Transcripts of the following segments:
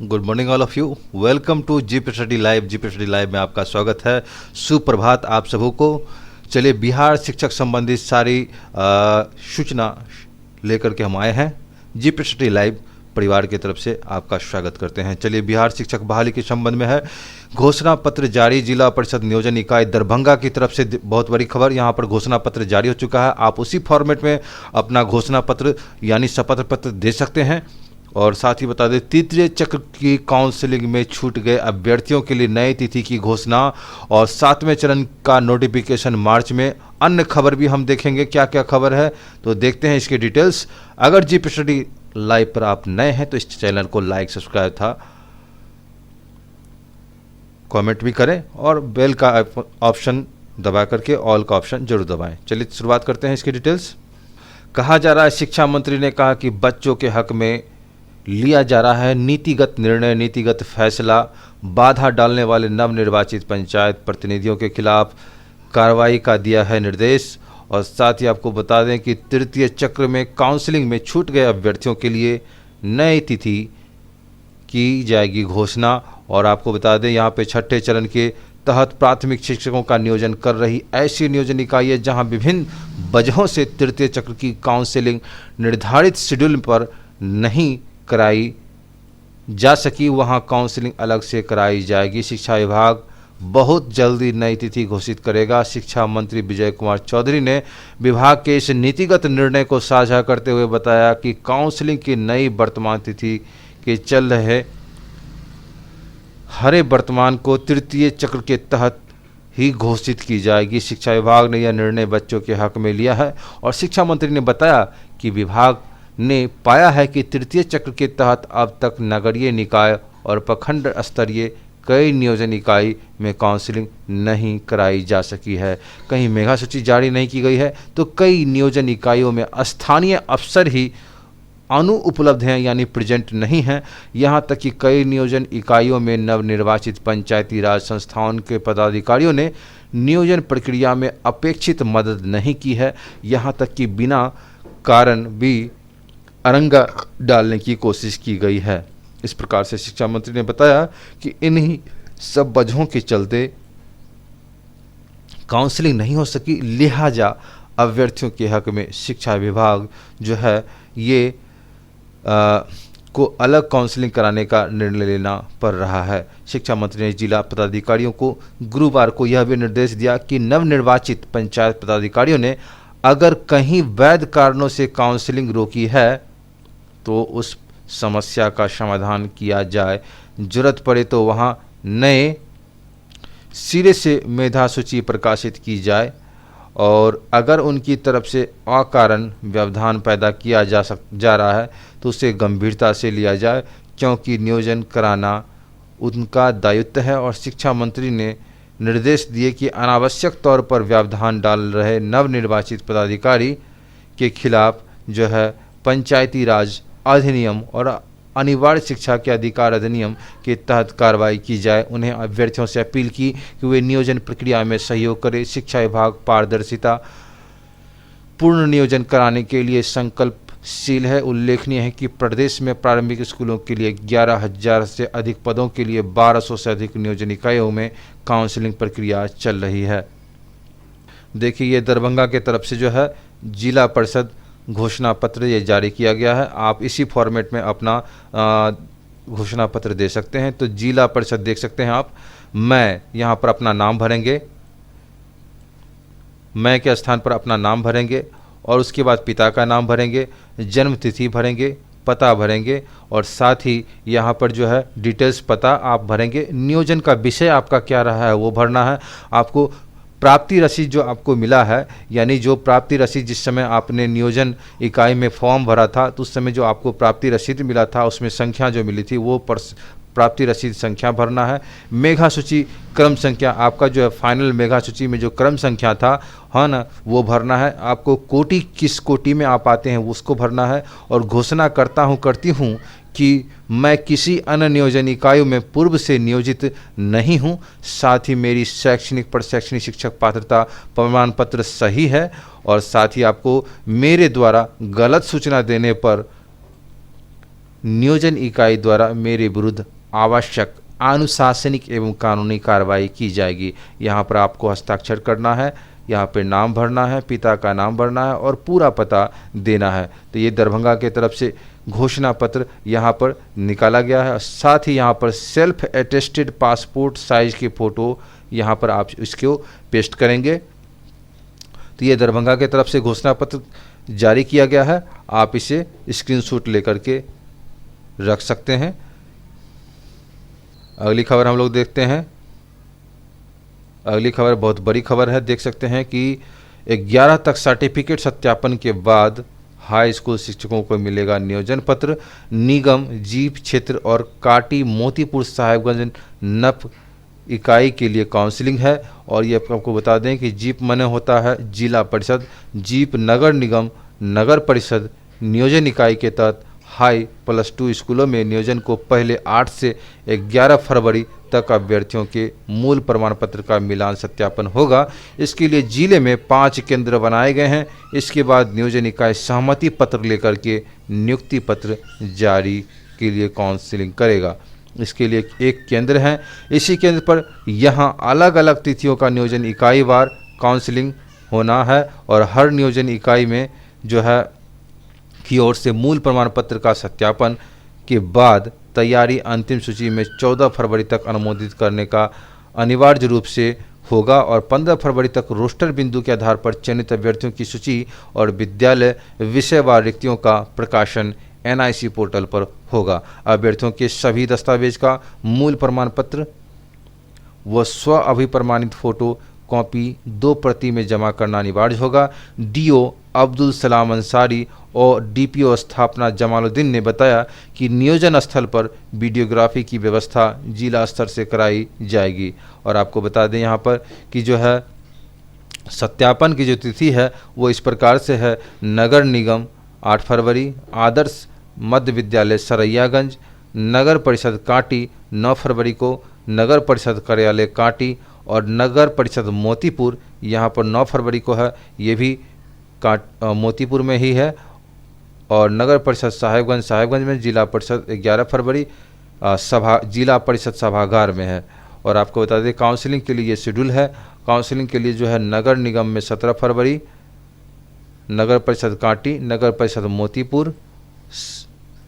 Good morning all of you. Welcome to GP study live. GP study live में आपका स्वागत है। सुप्रभात आप सबों को। चलिए, बिहार शिक्षक संबंधित सारी सूचना लेकर के हम आए हैं। जीपी स्टडी लाइव परिवार की तरफ से आपका स्वागत करते हैं। चलिए, बिहार शिक्षक बहाली के संबंध में है घोषणा पत्र जारी। जिला परिषद नियोजन इकाई दरभंगा की तरफ से बहुत बड़ी खबर। यहाँ पर घोषणा पत्र जारी हो चुका है। आप उसी फॉर्मेट में अपना घोषणा पत्र यानी शपथ पत्र दे सकते हैं। और साथ ही बता दें, तृतीय चक्र की काउंसलिंग में छूट गए अभ्यर्थियों के लिए नई तिथि की घोषणा और 7वें चरण का नोटिफिकेशन मार्च में। अन्य खबर भी हम देखेंगे क्या क्या खबर है, तो देखते हैं इसके डिटेल्स। अगर जीपी स्टडी लाइव पर आप नए हैं तो इस चैनल को लाइक सब्सक्राइब था कमेंट भी करें और बेल का ऑप्शन दबा करके ऑल का ऑप्शन जरूर दबाएं। चलिए शुरुआत करते हैं इसकी डिटेल्स। कहा जा रहा है, शिक्षा मंत्री ने कहा कि बच्चों के हक में लिया जा रहा है नीतिगत निर्णय, नीतिगत फैसला। बाधा डालने वाले नवनिर्वाचित पंचायत प्रतिनिधियों के खिलाफ कार्रवाई का दिया है निर्देश। और साथ ही आपको बता दें कि तृतीय चक्र में काउंसलिंग में छूट गए अभ्यर्थियों के लिए नई तिथि की जाएगी घोषणा। और आपको बता दें, यहाँ पे छठे चरण के तहत प्राथमिक शिक्षकों का नियोजन कर रही ऐसी नियोजन इकाई है जहाँ विभिन्न वजहों से तृतीय चक्र की काउंसलिंग निर्धारित शेड्यूल पर नहीं कराई जा सकी, वहां काउंसलिंग अलग से कराई जाएगी। शिक्षा विभाग बहुत जल्दी नई तिथि घोषित करेगा। शिक्षा मंत्री विजय कुमार चौधरी ने विभाग के इस नीतिगत निर्णय को साझा करते हुए बताया कि काउंसलिंग की नई वर्तमान तिथि के चल रहे हरे वर्तमान को तृतीय चक्र के तहत ही घोषित की जाएगी। शिक्षा विभाग ने यह निर्णय बच्चों के हक में लिया है और शिक्षा मंत्री ने बताया कि विभाग ने पाया है कि तृतीय चक्र के तहत अब तक नगरीय निकाय और प्रखंड स्तरीय कई नियोजन इकाई में काउंसलिंग नहीं कराई जा सकी है। कहीं मेगा सूची जारी नहीं की गई है तो कई नियोजन इकाइयों में स्थानीय अफसर ही अनुपलब्ध हैं यानी प्रेजेंट नहीं हैं। यहाँ तक कि कई नियोजन इकाइयों में नवनिर्वाचित पंचायती राज संस्थाओं के पदाधिकारियों ने नियोजन प्रक्रिया में अपेक्षित मदद नहीं की है। यहाँ तक कि बिना कारण भी अरंगा डालने की कोशिश की गई है। इस प्रकार से शिक्षा मंत्री ने बताया कि इन्हीं सब वजहों के चलते काउंसलिंग नहीं हो सकी, लिहाजा अभ्यर्थियों के हक में शिक्षा विभाग जो है ये को अलग काउंसलिंग कराने का निर्णय लेना पड़ रहा है। शिक्षा मंत्री ने जिला पदाधिकारियों को गुरुवार को यह भी निर्देश दिया कि नवनिर्वाचित पंचायत पदाधिकारियों ने अगर कहीं वैध कारणों से काउंसलिंग रोकी है तो उस समस्या का समाधान किया जाए। जरूरत पड़े तो वहां नए सिरे से मेधा सूची प्रकाशित की जाए और अगर उनकी तरफ से अकारण व्यवधान पैदा किया जा रहा है तो उसे गंभीरता से लिया जाए, क्योंकि नियोजन कराना उनका दायित्व है। और शिक्षा मंत्री ने निर्देश दिए कि अनावश्यक तौर पर व्यवधान डाल रहे नवनिर्वाचित पदाधिकारी के खिलाफ जो है पंचायती राज अधिनियम और अनिवार्य शिक्षा के अधिकार अधिनियम के तहत कार्रवाई की जाए। उन्हें अभ्यर्थियों से अपील की कि वे नियोजन प्रक्रिया में सहयोग करें। शिक्षा विभाग पारदर्शिता पूर्ण नियोजन कराने के लिए संकल्पशील है। उल्लेखनीय है कि प्रदेश में प्रारंभिक स्कूलों के लिए 11,000 से अधिक पदों के लिए 1200 से अधिक नियोजन इकाइयों में काउंसलिंग प्रक्रिया चल रही है। देखिए, ये दरभंगा के तरफ से जो है जिला परिषद घोषणा पत्र ये जारी किया गया है। आप इसी फॉर्मेट में अपना घोषणा पत्र दे सकते हैं। तो जिला परिषद देख सकते हैं आप। मैं यहाँ पर अपना नाम भरेंगे, मैं के स्थान पर अपना नाम भरेंगे और उसके बाद पिता का नाम भरेंगे, जन्म तिथि भरेंगे, पता भरेंगे और साथ ही यहाँ पर जो है डिटेल्स पता आप भरेंगे। नियोजन का विषय आपका क्या रहा है वो भरना है। आपको प्राप्ति रसीद जो आपको मिला है, यानी जो प्राप्ति रसीद जिस समय आपने नियोजन इकाई में फॉर्म भरा था तो उस समय जो आपको प्राप्ति रसीद मिला था उसमें संख्या जो मिली थी वो प्राप्ति रसीद संख्या भरना है। मेघा सूची क्रम संख्या आपका जो है फाइनल मेघा सूची में जो क्रम संख्या था है ना वो भरना है। आपको कोटि किस कोटि में आप आते हैं उसको भरना है। और घोषणा करती हूँ कि मैं किसी अन्य नियोजन इकाइयों में पूर्व से नियोजित नहीं हूं। साथ ही मेरी शैक्षणिक शिक्षक पात्रता प्रमाण पत्र सही है और साथ ही आपको मेरे द्वारा गलत सूचना देने पर नियोजन इकाई द्वारा मेरे विरुद्ध आवश्यक अनुशासनिक एवं कानूनी कार्रवाई की जाएगी। यहाँ पर आपको हस्ताक्षर करना है, यहाँ पे नाम भरना है, पिता का नाम भरना है और पूरा पता देना है। तो ये दरभंगा के तरफ से घोषणा पत्र यहाँ पर निकाला गया है। साथ ही यहाँ पर सेल्फ अटेस्टेड पासपोर्ट साइज की फ़ोटो यहाँ पर आप इसको पेस्ट करेंगे। तो ये दरभंगा के तरफ से घोषणा पत्र जारी किया गया है, आप इसे स्क्रीनशॉट लेकर के रख सकते हैं। अगली खबर हम लोग देखते हैं। अगली खबर बहुत बड़ी खबर है, देख सकते हैं कि 11 तक सर्टिफिकेट सत्यापन के बाद हाई स्कूल शिक्षकों को मिलेगा नियोजन पत्र। निगम, जीप क्षेत्र और काटी, मोतीपुर, साहेबगंज, नप इकाई के लिए काउंसलिंग है। और ये आपको बता दें कि जीप माने होता है जिला परिषद, जीप नगर निगम, नगर परिषद नियोजन इकाई के तहत हाई +2 स्कूलों में नियोजन को पहले 8 से 11 फरवरी तक अभ्यर्थियों के मूल प्रमाण पत्र का मिलान सत्यापन होगा। इसके लिए जिले में 5 केंद्र बनाए गए हैं। इसके बाद नियोजन इकाई सहमति पत्र लेकर के नियुक्ति पत्र जारी के लिए काउंसलिंग करेगा। इसके लिए एक केंद्र है, इसी केंद्र पर यहाँ अलग अलग तिथियों का नियोजन इकाई वार काउंसलिंग होना है और हर नियोजन इकाई में जो है की ओर से मूल प्रमाण पत्र का सत्यापन के बाद तैयारी अंतिम सूची में 14 फरवरी तक अनुमोदित करने का अनिवार्य रूप से होगा और 15 फरवरी तक रोस्टर बिंदु के आधार पर चयनित अभ्यर्थियों की सूची और विद्यालय विषयवार रिक्तियों का प्रकाशन NIC पोर्टल पर होगा। अभ्यर्थियों के सभी दस्तावेज का मूल प्रमाण पत्र व स्व अभिप्रमाणित फोटो कॉपी 2 प्रति में जमा करना अनिवार्य होगा। DO अब्दुल सलाम अंसारी और DPO स्थापना जमालुद्दीन ने बताया कि नियोजन स्थल पर वीडियोग्राफी की व्यवस्था जिला स्तर से कराई जाएगी। और आपको बता दें यहाँ पर कि जो है सत्यापन की जो तिथि है वो इस प्रकार से है। नगर निगम 8 फरवरी, आदर्श मध्य विद्यालय सरैयागंज, नगर परिषद कांटी 9 फरवरी को, नगर परिषद कार्यालय कांटी और नगर परिषद मोतीपुर यहाँ पर 9 फरवरी को है, ये भी मोतीपुर में ही है। और नगर परिषद साहेबगंज में, जिला परिषद 11 फरवरी जिला परिषद सभागार में है। और आपको बता दें काउंसलिंग के लिए ये शेड्यूल है। काउंसलिंग के लिए जो है नगर निगम में 17 फरवरी, नगर परिषद कांटी, नगर परिषद मोतीपुर,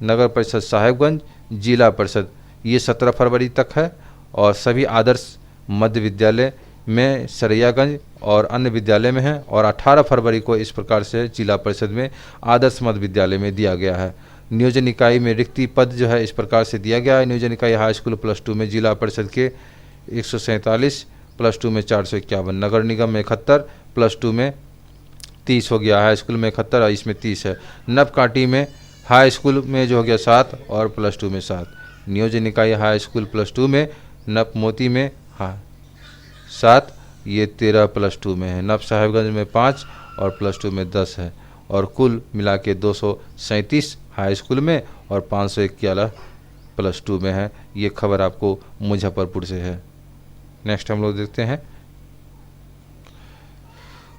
नगर परिषद साहेबगंज, जिला परिषद ये 17 फरवरी तक है। और सभी आदर्श मध्य विद्यालय में सरैयागंज और अन्य विद्यालय में है। और 18 फरवरी को इस प्रकार से जिला परिषद में आदर्श मध्य विद्यालय में दिया गया है। नियोजन इकाई में रिक्ति पद जो है इस प्रकार से दिया गया है। नियोजन इकाई हाई स्कूल +2 में जिला परिषद के 147, +2 में 451, नगर निगम में 71, +2 में 30 हो गया, हाई स्कूल में 71 और इसमें 30 है। नव कांटी में हाई स्कूल में जो हो गया 7 और +2 में 7। नियोजन इकाई हाई स्कूल +2 में, नव मोती में 7, ये 13 +2 में है। नव साहेबगंज में 5 और +2 में 10 है। और कुल मिला के 237 हाई स्कूल में और 511 +2 में है। ये खबर आपको मुजफ्फरपुर से है। नेक्स्ट हम लोग देखते हैं,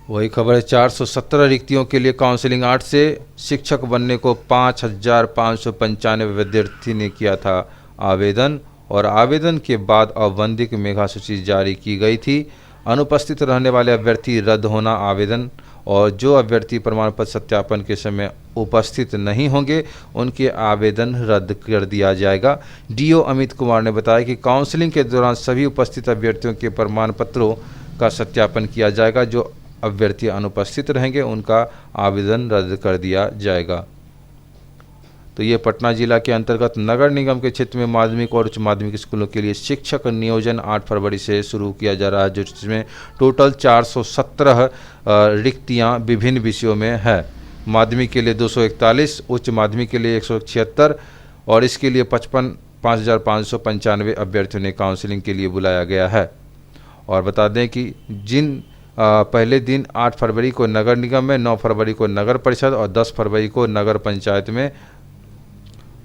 वही खबर है 417 रिक्तियों के लिए काउंसलिंग। 8 से शिक्षक बनने को 5595 विद्यार्थी ने किया था आवेदन और आवेदन के बाद आवंतिक मेधा सूची जारी की गई थी। अनुपस्थित रहने वाले अभ्यर्थी रद्द होना आवेदन और जो अभ्यर्थी प्रमाण पत्र सत्यापन के समय उपस्थित नहीं होंगे उनके आवेदन रद्द कर दिया जाएगा। DO अमित कुमार ने बताया कि काउंसलिंग के दौरान सभी उपस्थित अभ्यर्थियों के प्रमाण पत्रों का सत्यापन किया जाएगा। जो अभ्यर्थी अनुपस्थित रहेंगे उनका आवेदन रद्द कर दिया जाएगा। तो ये पटना जिला के अंतर्गत नगर निगम के क्षेत्र में माध्यमिक और उच्च माध्यमिक स्कूलों के लिए शिक्षक नियोजन 8 फरवरी से शुरू किया जा रहा है, जिसमें टोटल 417 रिक्तियां विभिन्न विषयों में है। माध्यमिक के लिए 241, उच्च माध्यमिक के लिए 176 और इसके लिए 55,595 अभ्यर्थियों ने काउंसलिंग के लिए बुलाया गया है। और बता दें कि जिन पहले दिन 8 फरवरी को नगर निगम में, 9 फरवरी को नगर परिषद और 10 फरवरी को नगर पंचायत में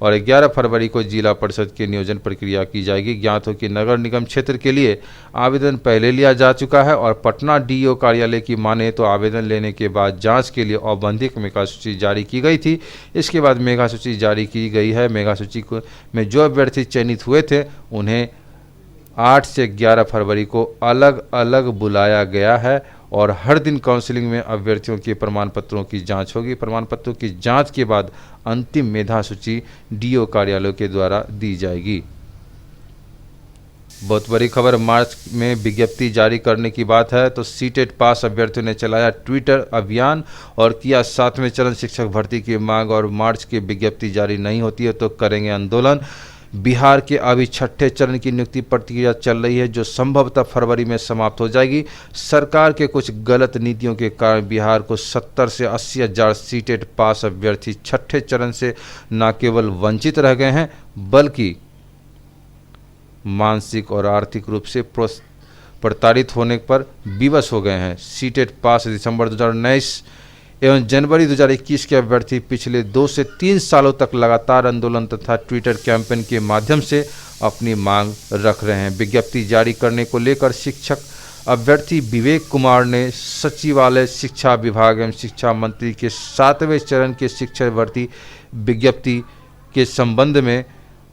और 11 फरवरी को जिला परिषद की नियोजन प्रक्रिया की जाएगी। ज्ञात हो कि नगर निगम क्षेत्र के लिए आवेदन पहले लिया जा चुका है और पटना डीईओ कार्यालय की माने तो आवेदन लेने के बाद जांच के लिए औपबंधिक मेगा सूची जारी की गई थी। इसके बाद मेगा सूची जारी की गई है। मेगा सूची में जो अभ्यर्थी चयनित हुए थे उन्हें 8 से 11 फरवरी को अलग अलग बुलाया गया है और हर दिन काउंसलिंग में अभ्यर्थियों के प्रमाण पत्रों की जांच होगी। प्रमाण पत्रों की जांच के बाद अंतिम मेधा सूची डीओ कार्यालयों के द्वारा दी जाएगी। बहुत बड़ी खबर मार्च में विज्ञप्ति जारी करने की बात है तो सीटेट पास अभ्यर्थियों ने चलाया ट्विटर अभियान और किया 7वें चरण शिक्षक भर्ती की मांग और मार्च की विज्ञप्ति जारी नहीं होती है तो करेंगे आंदोलन। बिहार के अभी 6ठे चरण की नियुक्ति प्रक्रिया चल रही है जो संभवतः फरवरी में समाप्त हो जाएगी। सरकार के कुछ गलत नीतियों के कारण बिहार को 70 से 80 हजार सीटेट पास अभ्यर्थी 6ठे चरण से न केवल वंचित रह गए हैं बल्कि मानसिक और आर्थिक रूप से प्रताड़ित होने पर विवश हो गए हैं। सीटेट पास दिसंबर 2019 एवं जनवरी 2021 के अभ्यर्थी पिछले 2 से 3 सालों तक लगातार आंदोलन तथा ट्विटर कैंपेन के माध्यम से अपनी मांग रख रहे हैं। विज्ञप्ति जारी करने को लेकर शिक्षक अभ्यर्थी विवेक कुमार ने सचिवालय शिक्षा विभाग एवं शिक्षा मंत्री के 7वें चरण के शिक्षक भर्ती विज्ञप्ति के संबंध में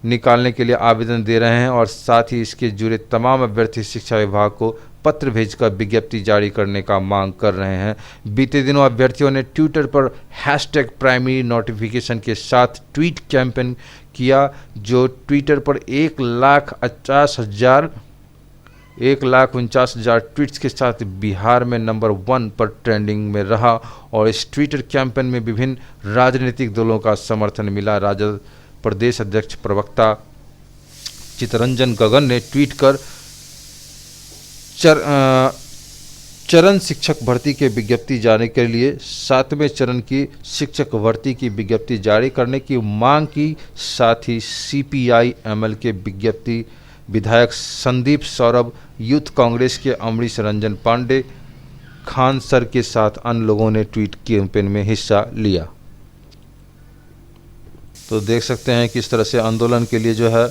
निकालने के लिए आवेदन दे रहे हैं और साथ ही इसके जुड़े तमाम अभ्यर्थी शिक्षा विभाग को पत्र भेजकर विज्ञप्ति जारी करने का मांग कर रहे हैं। बीते दिनों अभ्यर्थियों ने ट्विटर पर हैशटैग प्राइमरी नोटिफिकेशन के साथ ट्वीट कैंपेन किया जो ट्विटर पर 1,49,000 ट्वीट्स के साथ बिहार में नंबर 1 पर ट्रेंडिंग में रहा और इस ट्विटर कैंपेन में विभिन्न राजनीतिक दलों का समर्थन मिला। राजद प्रदेश अध्यक्ष प्रवक्ता चितरंजन गगन ने ट्वीट कर चरण शिक्षक भर्ती के विज्ञप्ति जारी के लिए 7वें चरण की शिक्षक भर्ती की विज्ञप्ति जारी करने की मांग की। साथ ही सीपीआई एमएल के विज्ञप्ति विधायक संदीप सौरभ, यूथ कांग्रेस के अमरीश रंजन पांडे, खान सर के साथ अन्य लोगों ने ट्वीट कैंपेन में हिस्सा लिया। तो देख सकते हैं किस तरह से आंदोलन के लिए जो है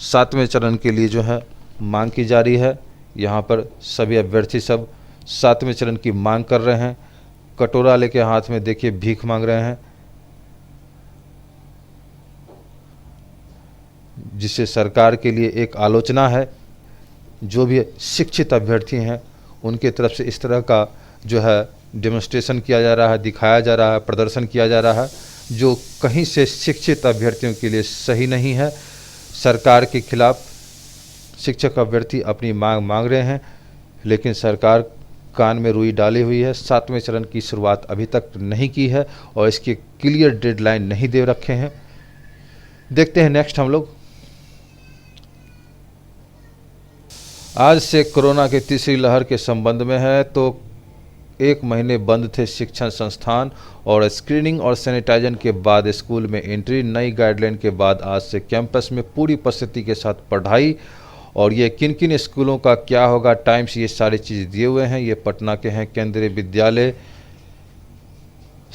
7वें चरण के लिए जो है मांग की जा रही है। यहाँ पर सभी अभ्यर्थी सब 7वें चरण की मांग कर रहे हैं। कटोरा लेके हाथ में देखिए भीख मांग रहे हैं, जिससे सरकार के लिए एक आलोचना है। जो भी शिक्षित अभ्यर्थी हैं उनके तरफ से इस तरह का जो है डेमोन्स्ट्रेशन किया जा रहा है, दिखाया जा रहा है, प्रदर्शन किया जा रहा है, जो कहीं से शिक्षित अभ्यर्थियों के लिए सही नहीं है। सरकार के खिलाफ शिक्षक अभ्यर्थी अपनी मांग रहे हैं लेकिन सरकार कान में रुई डाली हुई है। 7वें चरण की शुरुआत अभी तक नहीं की है और इसके क्लियर डेडलाइन नहीं दे रखे हैं। देखते हैं नेक्स्ट हम लोग। आज से कोरोना की तीसरी लहर के संबंध में है तो 1 महीने बंद थे शिक्षण संस्थान और स्क्रीनिंग और सैनिटाइजन के बाद स्कूल में एंट्री। नई गाइडलाइन के बाद आज से कैंपस में पूरी उपस्थिति के साथ पढ़ाई और ये किन किन स्कूलों का क्या होगा, टाइम्स, ये सारी चीज़ दिए हुए हैं। ये पटना के हैं Kendriya Vidyalaya,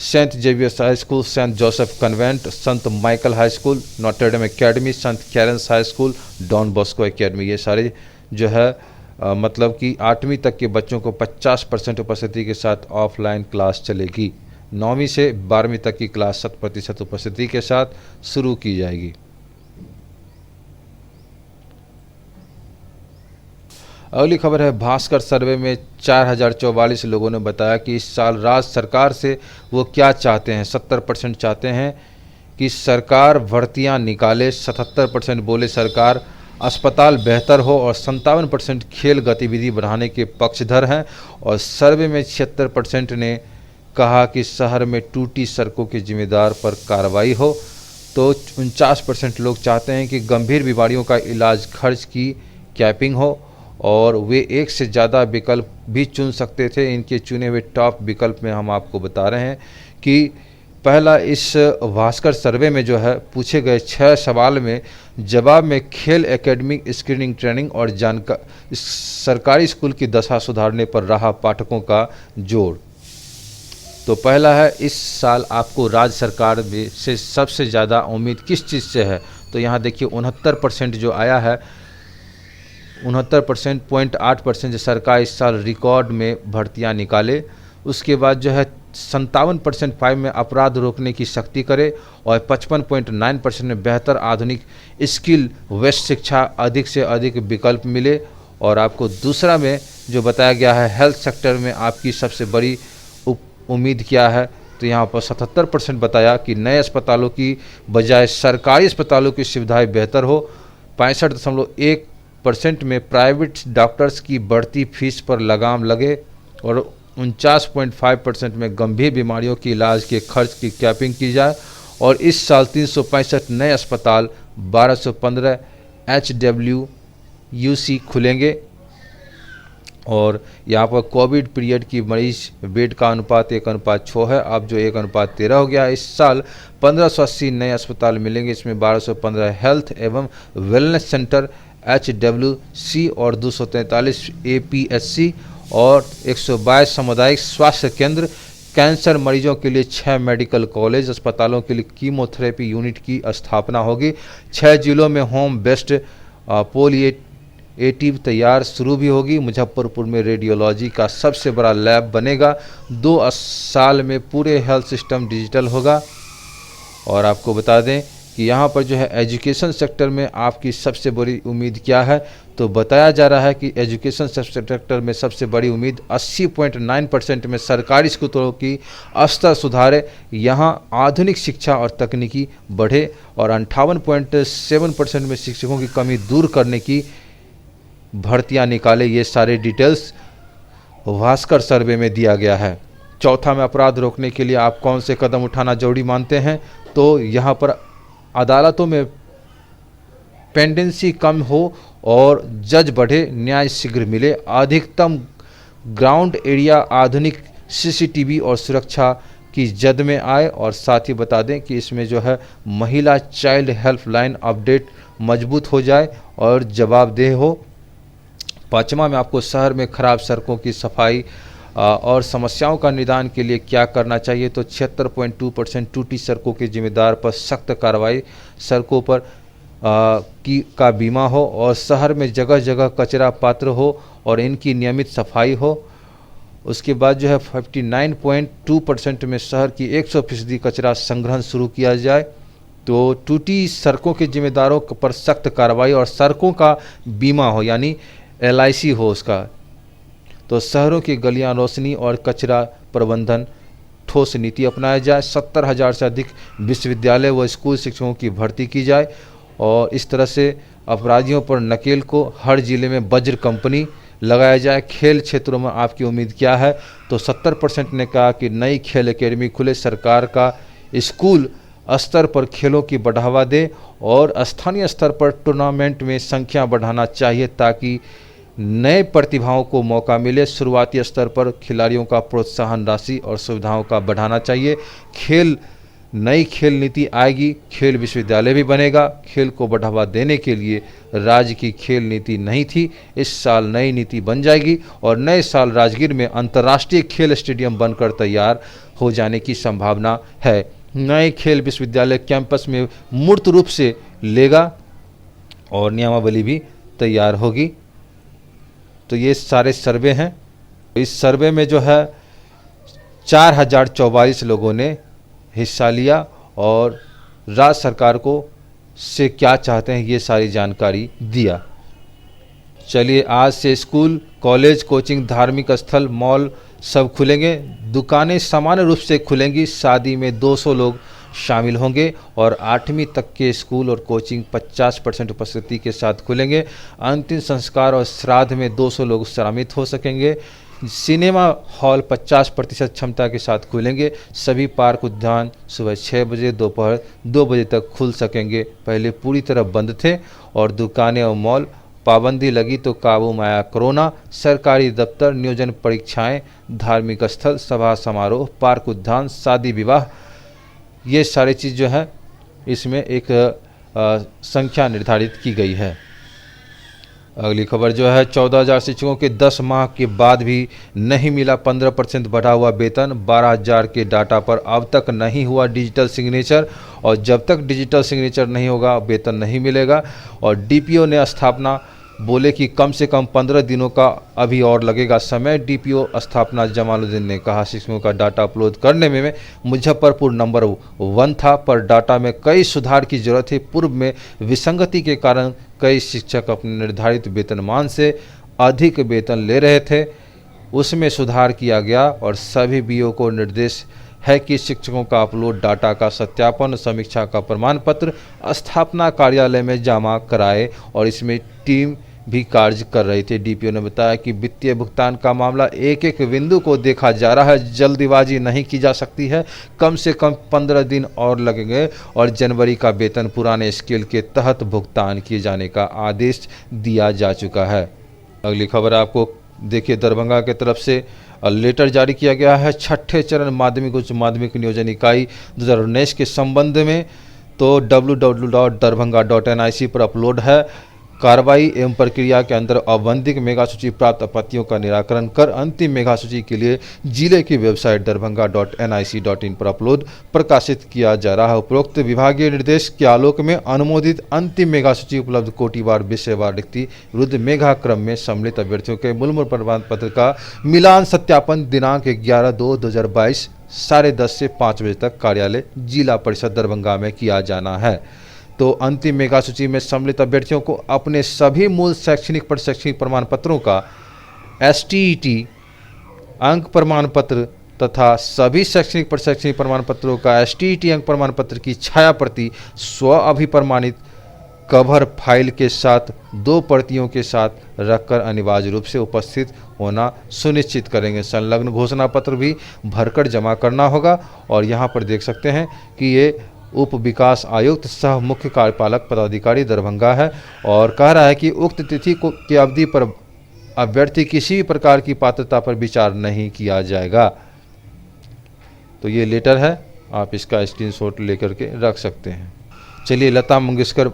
Saint Xavier's high school, Saint Joseph convent, संत Michael high school, Notre Dame academy, संत Karen's high school, Don Bosco academy. ये सारे जो है मतलब कि 8वीं तक के बच्चों को 50% उपस्थिति के साथ ऑफलाइन क्लास चलेगी। 9वीं से 12वीं तक की क्लास 100% उपस्थिति के साथ शुरू की जाएगी। अगली खबर है भास्कर सर्वे में 4044 लोगों ने बताया कि इस साल राज्य सरकार से वो क्या चाहते हैं। 70% चाहते हैं कि सरकार भर्तियां निकाले, 77% बोले सरकार अस्पताल बेहतर हो और 57% खेल गतिविधि बढ़ाने के पक्षधर हैं और सर्वे में 76% ने कहा कि शहर में टूटी सड़कों के जिम्मेदार पर कार्रवाई हो। तो 49% लोग चाहते हैं कि गंभीर बीमारियों का इलाज खर्च की कैपिंग हो और वे एक से ज़्यादा विकल्प भी चुन सकते थे। इनके चुने हुए टॉप विकल्प में हम आपको बता रहे हैं कि पहला, इस भास्कर सर्वे में जो है पूछे गए 6 सवाल में जवाब में खेल एकेडमिक स्क्रीनिंग ट्रेनिंग और सरकारी स्कूल की दशा सुधारने पर रहा पाठकों का जोर। तो पहला है, इस साल आपको राज्य सरकार से सबसे ज़्यादा उम्मीद किस चीज़ से है? तो यहाँ देखिए 69% जो आया है, 69.8% जो सरकार इस साल रिकॉर्ड में भर्तियां निकाले। उसके बाद जो है 57% 5 में अपराध रोकने की सख्ती करे, और 55.9% में बेहतर आधुनिक स्किल वेस्ट शिक्षा, अधिक से अधिक विकल्प मिले। और आपको दूसरा में जो बताया गया है, हेल्थ सेक्टर में आपकी सबसे बड़ी उम्मीद क्या है? तो यहाँ पर 77% बताया कि नए अस्पतालों की बजाय सरकारी अस्पतालों की सुविधाएं बेहतर हो। 65.1% में प्राइवेट डॉक्टर्स की बढ़ती फीस पर लगाम लगे, और 49.5% में गंभीर बीमारियों के इलाज के खर्च की कैपिंग की जाए। और इस साल 365 नए अस्पताल, 1215 HWUC खुलेंगे। और यहाँ पर कोविड पीरियड की मरीज बेड का अनुपात 1:6 है, अब जो 1:13 हो गया। इस साल 1580 नए अस्पताल मिलेंगे, इसमें 1215 हेल्थ एवं वेलनेस सेंटर HWC और 243 APSC और 122 सामुदायिक स्वास्थ्य केंद्र। कैंसर मरीजों के लिए 6 मेडिकल कॉलेज अस्पतालों के लिए कीमोथेरेपी यूनिट की स्थापना होगी। 6 जिलों में होम बेस्ड पोलिएटिव तैयार शुरू भी होगी। मुजफ्फरपुर में रेडियोलॉजी का सबसे बड़ा लैब बनेगा। 2 साल में पूरे हेल्थ सिस्टम डिजिटल होगा। और आपको बता दें कि यहाँ पर जो है एजुकेशन सेक्टर में आपकी सबसे बड़ी उम्मीद क्या है? तो बताया जा रहा है कि एजुकेशन सेक्टर में सबसे बड़ी उम्मीद 80.9% में सरकारी स्कूलों की स्तर सुधारे, यहाँ आधुनिक शिक्षा और तकनीकी बढ़े, और 58.7% में शिक्षकों की कमी दूर करने की भर्तियां निकाले। ये सारे डिटेल्स भास्कर सर्वे में दिया गया है। चौथा में अपराध रोकने के लिए आप कौन से कदम उठाना जरूरी मानते हैं? तो यहाँ पर अदालतों में पेंडेंसी कम हो और जज बढ़े, न्याय शीघ्र मिले, अधिकतम ग्राउंड एरिया आधुनिक CCTV और सुरक्षा की जद में आए। और साथ ही बता दें कि इसमें जो है महिला चाइल्ड हेल्पलाइन अपडेट मजबूत हो जाए और जवाबदेह हो। 5वां में आपको शहर में खराब सड़कों की सफाई और समस्याओं का निदान के लिए क्या करना चाहिए? तो 76.2% टूटी सड़कों के जिम्मेदार पर सख्त कार्रवाई, सड़कों पर का बीमा हो, और शहर में जगह जगह कचरा पात्र हो और इनकी नियमित सफाई हो। उसके बाद जो है 59.2% में शहर की 100% कचरा संग्रहण शुरू किया जाए। तो टूटी सड़कों के जिम्मेदारों पर सख्त कार्रवाई और सड़कों का बीमा हो, यानी LIC हो उसका। तो शहरों की गलियां रोशनी और कचरा प्रबंधन ठोस नीति अपनाया जाए। 70,000 से अधिक विश्वविद्यालय व स्कूल शिक्षकों की भर्ती की जाए, और इस तरह से अपराधियों पर नकेल को हर जिले में वज्र कंपनी लगाया जाए। खेल क्षेत्रों में आपकी उम्मीद क्या है? तो 70% ने कहा कि नई खेल एकेडमी खुले, सरकार का स्कूल स्तर पर खेलों की बढ़ावा दे, और स्थानीय स्तर पर टूर्नामेंट में संख्या बढ़ाना चाहिए ताकि नए प्रतिभाओं को मौका मिले। शुरुआती स्तर पर खिलाड़ियों का प्रोत्साहन राशि और सुविधाओं का बढ़ाना चाहिए। नई खेल नीति आएगी, खेल विश्वविद्यालय भी बनेगा। खेल को बढ़ावा देने के लिए राज्य की खेल नीति नहीं थी, इस साल नई नीति बन जाएगी, और नए साल राजगीर में अंतर्राष्ट्रीय खेल स्टेडियम बनकर तैयार हो जाने की संभावना है। नए खेल विश्वविद्यालय कैंपस में मूर्त रूप से लेगा और नियमावली भी तैयार होगी। तो ये सारे सर्वे हैं। इस सर्वे में जो है 4044 लोगों ने हिस्सा लिया, और राज्य सरकार को से क्या चाहते हैं ये सारी जानकारी दिया। चलिए, आज से स्कूल, कॉलेज, कोचिंग, धार्मिक स्थल, मॉल सब खुलेंगे। दुकानें सामान्य रूप से खुलेंगी। शादी में 200 लोग शामिल होंगे, और 8वीं तक के स्कूल और कोचिंग 50% उपस्थिति के साथ खुलेंगे। अंतिम संस्कार और श्राद्ध में 200 लोग शामिल हो सकेंगे। सिनेमा हॉल 50% क्षमता के साथ खुलेंगे। सभी पार्क, उद्यान सुबह 6 बजे, दोपहर 2 बजे तक खुल सकेंगे। पहले पूरी तरह बंद थे। और दुकानें और मॉल, पाबंदी लगी तो काबू में आया कोरोना। सरकारी दफ्तर, नियोजन परीक्षाएं, धार्मिक स्थल, सभा समारोह, पार्क, उद्यान, शादी विवाह, ये सारी चीज़ जो है इसमें एक संख्या निर्धारित की गई है। अगली खबर जो है 14,000 शिक्षकों के 10 माह के बाद भी नहीं मिला 15% बढ़ा हुआ वेतन। 12,000 के डाटा पर अब तक नहीं हुआ डिजिटल सिग्नेचर, और जब तक डिजिटल सिग्नेचर नहीं होगा वेतन नहीं मिलेगा। और डीपीओ ने स्थापना बोले कि कम से कम 15 दिनों का अभी और लगेगा समय। डीपीओ स्थापना जमालुद्दीन ने कहा, शिक्षकों का डाटा अपलोड करने में मुजफ्फरपुर नंबर 1 था, पर डाटा में कई सुधार की जरूरत है। पूर्व में विसंगति के कारण कई शिक्षक अपने निर्धारित वेतनमान से अधिक वेतन ले रहे थे, उसमें सुधार किया गया। और सभी बीओ को निर्देश है कि शिक्षकों का अपलोड डाटा का सत्यापन, समीक्षा का प्रमाण पत्र स्थापना कार्यालय में जमा कराए, और इसमें टीम भी कार्य कर रही थी। डीपीओ ने बताया कि वित्तीय भुगतान का मामला एक एक बिंदु को देखा जा रहा है, जल्दीबाजी नहीं की जा सकती है। कम से कम 15 दिन और लगेंगे, और जनवरी का वेतन पुराने स्केल के तहत भुगतान किए जाने का आदेश दिया जा चुका है। अगली खबर आपको देखिए, दरभंगा की तरफ से लेटर जारी किया गया है छठे चरण माध्यमिक उच्च माध्यमिक नियोजन इकाई 2019 के संबंध में। तो www.darbhanga.nic पर अपलोड है। कार्रवाई एवं प्रक्रिया के अंदर आवंतिक मेगा सूची प्राप्त आपत्तियों का निराकरण कर अंतिम मेगा सूची के लिए जिले की वेबसाइट darbhanga.nic.in पर अपलोड प्रकाशित किया जा रहा है। उपरोक्त विभागीय निर्देश के आलोक में अनुमोदित अंतिम मेगा सूची उपलब्ध कोटिवार विषयवार रिक्ति विरुद्ध मेगा क्रम में सम्मिलित अभ्यर्थियों के मूल प्रमाण पत्र का मिलान सत्यापन दिनांक 11/2/2022 10:30 से 5 बजे तक कार्यालय जिला परिषद दरभंगा में किया जाना है। तो अंतिम मेगा सूची में सम्मिलित अभ्यर्थियों को अपने सभी मूल शैक्षणिक प्रमाण पत्रों का STET अंक प्रमाण पत्र तथा सभी शैक्षणिक प्रमाण पत्रों का STET अंक प्रमाण पत्र की छाया प्रति स्व अभिप्रमाणित कवर फाइल के साथ 2 प्रतियों के साथ रखकर अनिवार्य रूप से उपस्थित होना सुनिश्चित करेंगे। संलग्न घोषणा पत्र भी भरकर जमा करना होगा। और यहाँ पर देख सकते हैं कि ये उप विकास आयुक्त सह मुख्य कार्यपालक पदाधिकारी दरभंगा है, और कह रहा है कि उक्त तिथि की अवधि पर अभ्यर्थी किसी भी प्रकार की पात्रता पर विचार नहीं किया जाएगा। तो ये लेटर है, आप इसका स्क्रीनशॉट लेकर के रख सकते हैं। चलिए, लता मंगेशकर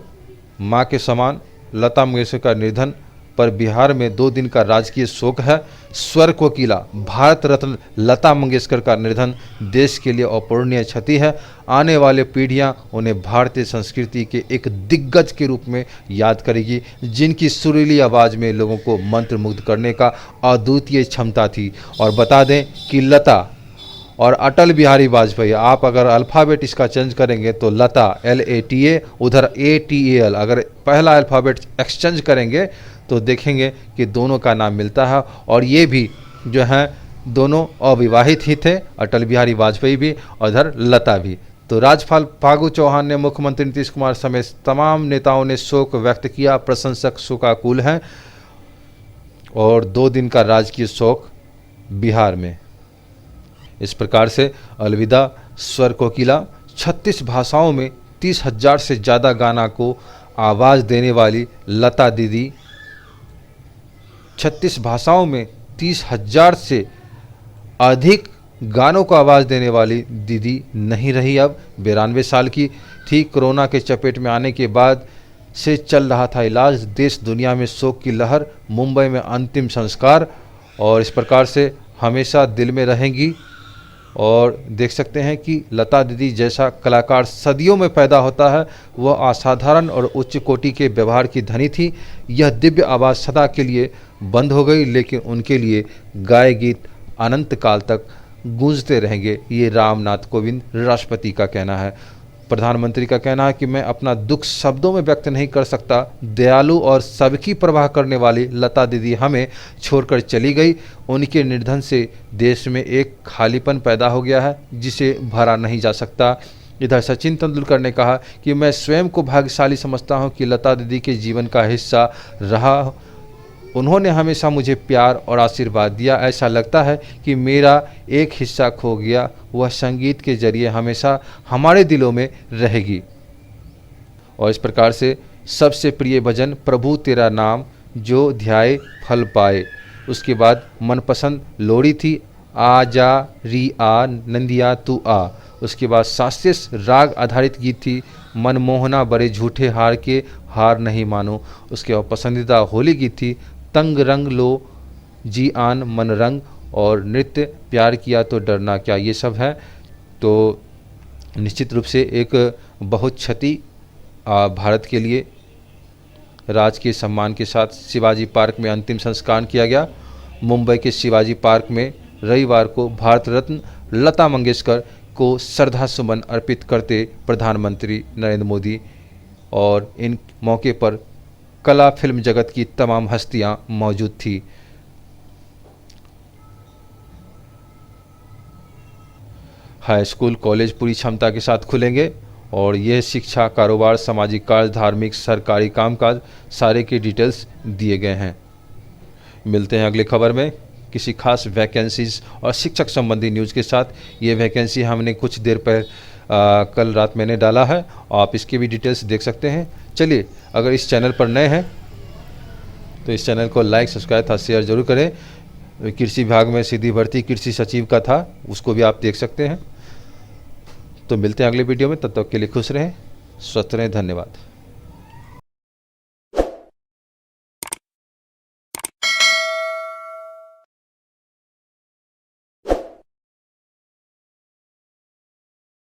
मां के समान, लता मंगेशकर का निधन पर बिहार में 2 दिन का राजकीय शोक है। स्वर कोकिला भारत रत्न लता मंगेशकर का निधन देश के लिए अपूरणीय क्षति है। आने वाले पीढ़ियां उन्हें भारतीय संस्कृति के एक दिग्गज के रूप में याद करेगी, जिनकी सुरीली आवाज़ में लोगों को मंत्रमुग्ध करने का अद्वितीय क्षमता थी। और बता दें कि लता और अटल बिहारी वाजपेयी, आप अगर अल्फ़ाबेट इसका चेंज करेंगे तो लता LATA, उधर ATAL, अगर पहला अल्फ़ाबेट एक्सचेंज करेंगे तो देखेंगे कि दोनों का नाम मिलता है। और ये भी जो हैं दोनों अविवाहित ही थे, अटल बिहारी वाजपेयी भी और इधर लता भी। तो राज्यपाल फागू चौहान ने मुख्यमंत्री नीतीश कुमार समेत तमाम नेताओं ने शोक व्यक्त किया। प्रशंसक शोकाकुल हैं, और 2 दिन का राजकीय शोक बिहार में। इस प्रकार से अलविदा स्वर कोकिला। 36 भाषाओं में 30,000 से ज़्यादा गाना को आवाज़ देने वाली लता दीदी, 36 भाषाओं में 30,000 से अधिक गानों को आवाज़ देने वाली दीदी नहीं रही। अब 92 साल की थी। कोरोना के चपेट में आने के बाद से चल रहा था इलाज। देश दुनिया में शोक की लहर। मुंबई में अंतिम संस्कार, और इस प्रकार से हमेशा दिल में रहेंगी। और देख सकते हैं कि लता दीदी जैसा कलाकार सदियों में पैदा होता है, वह असाधारण और उच्च कोटि के व्यवहार की धनी थी। यह दिव्य आवाज़ सदा के लिए बंद हो गई, लेकिन उनके लिए गाए गीत अनंत काल तक गूंजते रहेंगे। ये रामनाथ कोविंद राष्ट्रपति का कहना है। प्रधानमंत्री का कहना है कि मैं अपना दुख शब्दों में व्यक्त नहीं कर सकता। दयालु और सबकी परवाह करने वाली लता दीदी हमें छोड़कर चली गई। उनके निधन से देश में एक खालीपन पैदा हो गया है, जिसे भरा नहीं जा सकता। इधर सचिन तेंदुलकर ने कहा कि मैं स्वयं को भाग्यशाली समझता हूं कि लता दीदी के जीवन का हिस्सा रहा। उन्होंने हमेशा मुझे प्यार और आशीर्वाद दिया। ऐसा लगता है कि मेरा एक हिस्सा खो गया। वह संगीत के जरिए हमेशा हमारे दिलों में रहेगी। और इस प्रकार से सबसे प्रिय भजन प्रभु तेरा नाम जो ध्याए फल पाए। उसके बाद मनपसंद लोरी थी आ जा री आ नंदिया तू आ। उसके बाद शास्त्रीय राग आधारित गीत थी मनमोहना बड़े झूठे हार के हार नहीं मानो। उसके और पसंदीदा होली गीत थी तंग रंग लो जी आन मन रंग और नृत्य प्यार किया तो डरना क्या। ये सब है। तो निश्चित रूप से एक बहुत क्षति भारत के लिए। राज के सम्मान के साथ शिवाजी पार्क में अंतिम संस्कार किया गया। मुंबई के शिवाजी पार्क में रविवार को भारत रत्न लता मंगेशकर को श्रद्धा सुमन अर्पित करते प्रधानमंत्री नरेंद्र मोदी और इन मौके पर कला फिल्म जगत की तमाम हस्तियां मौजूद थी। हाई स्कूल कॉलेज पूरी क्षमता के साथ खुलेंगे और यह शिक्षा, कारोबार, सामाजिक कार्य, धार्मिक, सरकारी कामकाज सारे के डिटेल्स दिए गए हैं। मिलते हैं अगले खबर में किसी खास वैकेंसीज और शिक्षक संबंधी न्यूज़ के साथ। ये वैकेंसी हमने कुछ देर पहले कल रात मैंने डाला है, आप इसके भी डिटेल्स देख सकते हैं। चलिए, अगर इस चैनल पर नए हैं तो इस चैनल को लाइक, सब्सक्राइब तथा शेयर जरूर करें। कृषि विभाग में सीधी भर्ती कृषि सचिव का था, उसको भी आप देख सकते हैं। तो मिलते हैं अगले वीडियो में, तब तक के लिए खुश रहें, स्वस्थ रहें, धन्यवाद।